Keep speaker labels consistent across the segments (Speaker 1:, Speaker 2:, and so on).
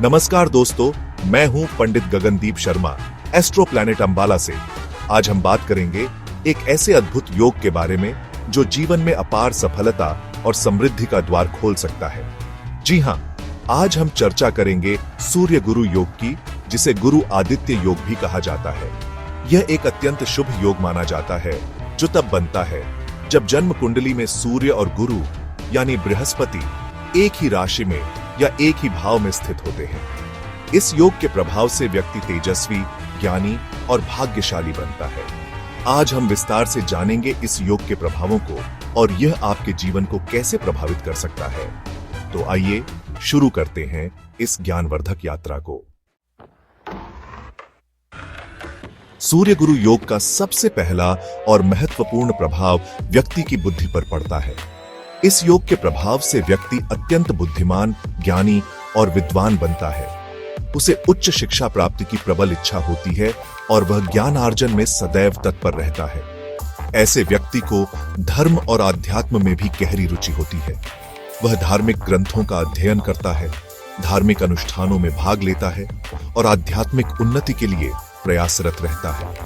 Speaker 1: नमस्कार दोस्तों, मैं हूं पंडित गगनदीप शर्मा, एस्ट्रो प्लैनेट अंबाला से। आज हम बात करेंगे एक ऐसे अद्भुत योग के बारे में जो जीवन में अपार सफलता और समृद्धि का द्वार खोल सकता है। जी हां, आज हम चर्चा करेंगे सूर्य गुरु योग की, जिसे गुरु आदित्य योग भी कहा जाता है। यह एक अत्यंत शुभ योग माना जाता है जो तब बनता है जब जन्म कुंडली में सूर्य और गुरु यानी बृहस्पति एक ही राशि में या एक ही भाव में स्थित होते हैं। इस योग के प्रभाव से व्यक्ति तेजस्वी, ज्ञानी और भाग्यशाली बनता है। आज हम विस्तार से जानेंगे इस योग के प्रभावों को और यह आपके जीवन को कैसे प्रभावित कर सकता है। तो आइए शुरू करते हैं इस ज्ञानवर्धक यात्रा को। सूर्य गुरु योग का सबसे पहला और महत्वपूर्ण प्रभाव व्यक्ति की बुद्धि पर पड़ता है। इस योग के प्रभाव से व्यक्ति अत्यंत बुद्धिमान, ज्ञानी और विद्वान बनता है। उसे उच्च शिक्षा प्राप्ति की प्रबल इच्छा होती है और वह ज्ञान आर्जन में सदैव तत्पर रहता है। ऐसे व्यक्ति को धर्म और आध्यात्म में भी गहरी रुचि होती है। वह धार्मिक ग्रंथों का अध्ययन करता है, धार्मिक अनुष्ठानों में भाग लेता है और आध्यात्मिक उन्नति के लिए प्रयासरत रहता है।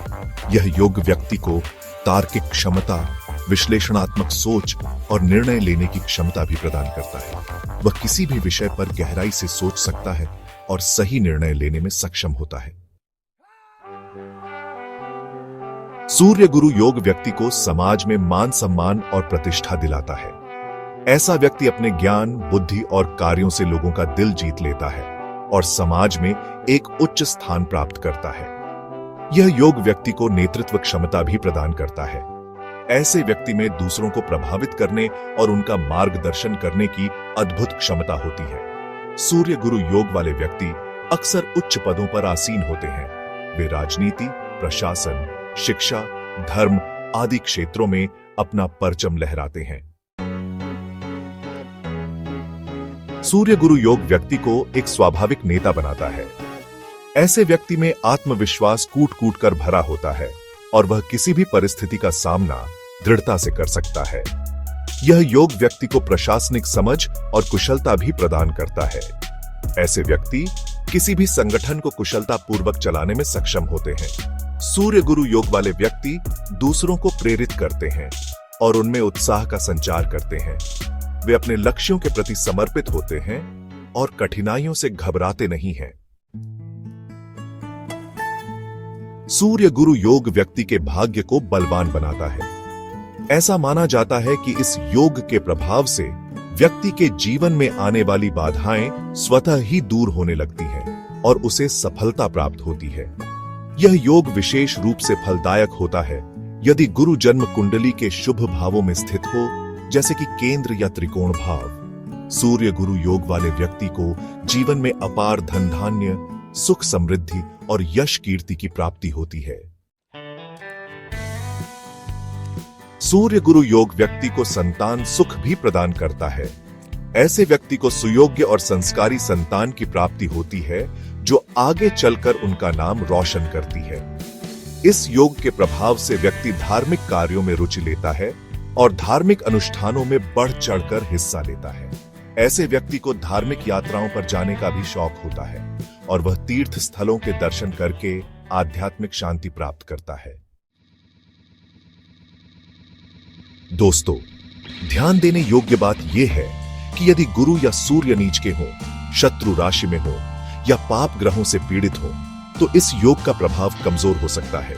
Speaker 1: यह योग व्यक्ति को तार्किक क्षमता, विश्लेषणात्मक सोच और निर्णय लेने की क्षमता भी प्रदान करता है। वह किसी भी विषय पर गहराई से सोच सकता है और सही निर्णय लेने में सक्षम होता है। सूर्य गुरु योग व्यक्ति को समाज में मान सम्मान और प्रतिष्ठा दिलाता है। ऐसा व्यक्ति अपने ज्ञान, बुद्धि और कार्यों से लोगों का दिल जीत लेता है और समाज में एक उच्च स्थान प्राप्त करता है। यह योग व्यक्ति को नेतृत्व क्षमता भी प्रदान करता है। ऐसे व्यक्ति में दूसरों को प्रभावित करने और उनका मार्गदर्शन करने की अद्भुत क्षमता होती है। सूर्य गुरु योग वाले व्यक्ति अक्सर उच्च पदों पर आसीन होते हैं। वे राजनीति, प्रशासन, शिक्षा, धर्म आदि क्षेत्रों में अपना परचम लहराते हैं। सूर्य गुरु योग व्यक्ति को एक स्वाभाविक नेता बनाता है। ऐसे व्यक्ति में आत्मविश्वास कूट-कूट कर भरा होता है और वह किसी भी परिस्थिति का सामना दृढ़ता से कर सकता है। यह योग व्यक्ति को प्रशासनिक समझ और कुशलता भी प्रदान करता है। ऐसे व्यक्ति किसी भी संगठन को कुशलता पूर्वक चलाने में सक्षम होते हैं। सूर्य गुरु योग वाले व्यक्ति दूसरों को प्रेरित करते हैं और उनमें उत्साह का संचार करते हैं। वे अपने लक्ष्यों के प्रति समर्पित होते हैं और कठिनाइयों से घबराते नहीं हैं। सूर्य गुरु योग व्यक्ति के भाग्य को बलवान बनाता है। ऐसा माना जाता है कि इस योग के प्रभाव से व्यक्ति के जीवन में आने वाली बाधाएं स्वतः ही दूर होने लगती हैं और उसे सफलता प्राप्त होती है। यह योग विशेष रूप से फलदायक होता है यदि गुरु जन्म कुंडली के शुभ भावों में स्थित हो, जैसे कि केंद्र या त्रिकोण भाव। सूर्य गुरु योग वाले व्यक्ति को जीवन में अपार धन धान्य, सुख समृद्धि और यश कीर्ति की प्राप्ति होती है। सूर्य गुरु योग व्यक्ति को संतान सुख भी प्रदान करता है। ऐसे व्यक्ति को सुयोग्य और संस्कारी संतान की प्राप्ति होती है जो आगे चलकर उनका नाम रोशन करती है। इस योग के प्रभाव से व्यक्ति धार्मिक कार्यों में रुचि लेता है और धार्मिक अनुष्ठानों में बढ़ चढ़कर हिस्सा लेता है। ऐसे व्यक्ति को धार्मिक यात्राओं पर जाने का भी शौक होता है और वह तीर्थ स्थलों के दर्शन करके आध्यात्मिक शांति प्राप्त करता है। दोस्तों, ध्यान देने योग्य बात यह है कि यदि गुरु या सूर्य नीच के हों, शत्रु राशि में हो या पाप ग्रहों से पीड़ित हो, तो इस योग का प्रभाव कमजोर हो सकता है।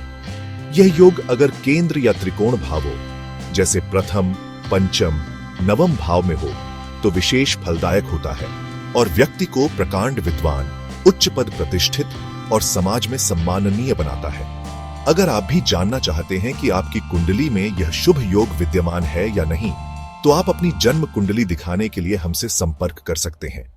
Speaker 1: यह योग अगर केंद्र या त्रिकोण भाव हो, जैसे प्रथम, पंचम, नवम भाव में हो, तो विशेष फलदायक होता है और व्यक्ति को प्रकांड विद्वान, उच्च पद प्रतिष्ठित और समाज में सम्माननीय बनाता है। अगर आप भी जानना चाहते हैं कि आपकी कुंडली में यह शुभ योग विद्यमान है या नहीं, तो आप अपनी जन्म कुंडली दिखाने के लिए हमसे संपर्क कर सकते हैं।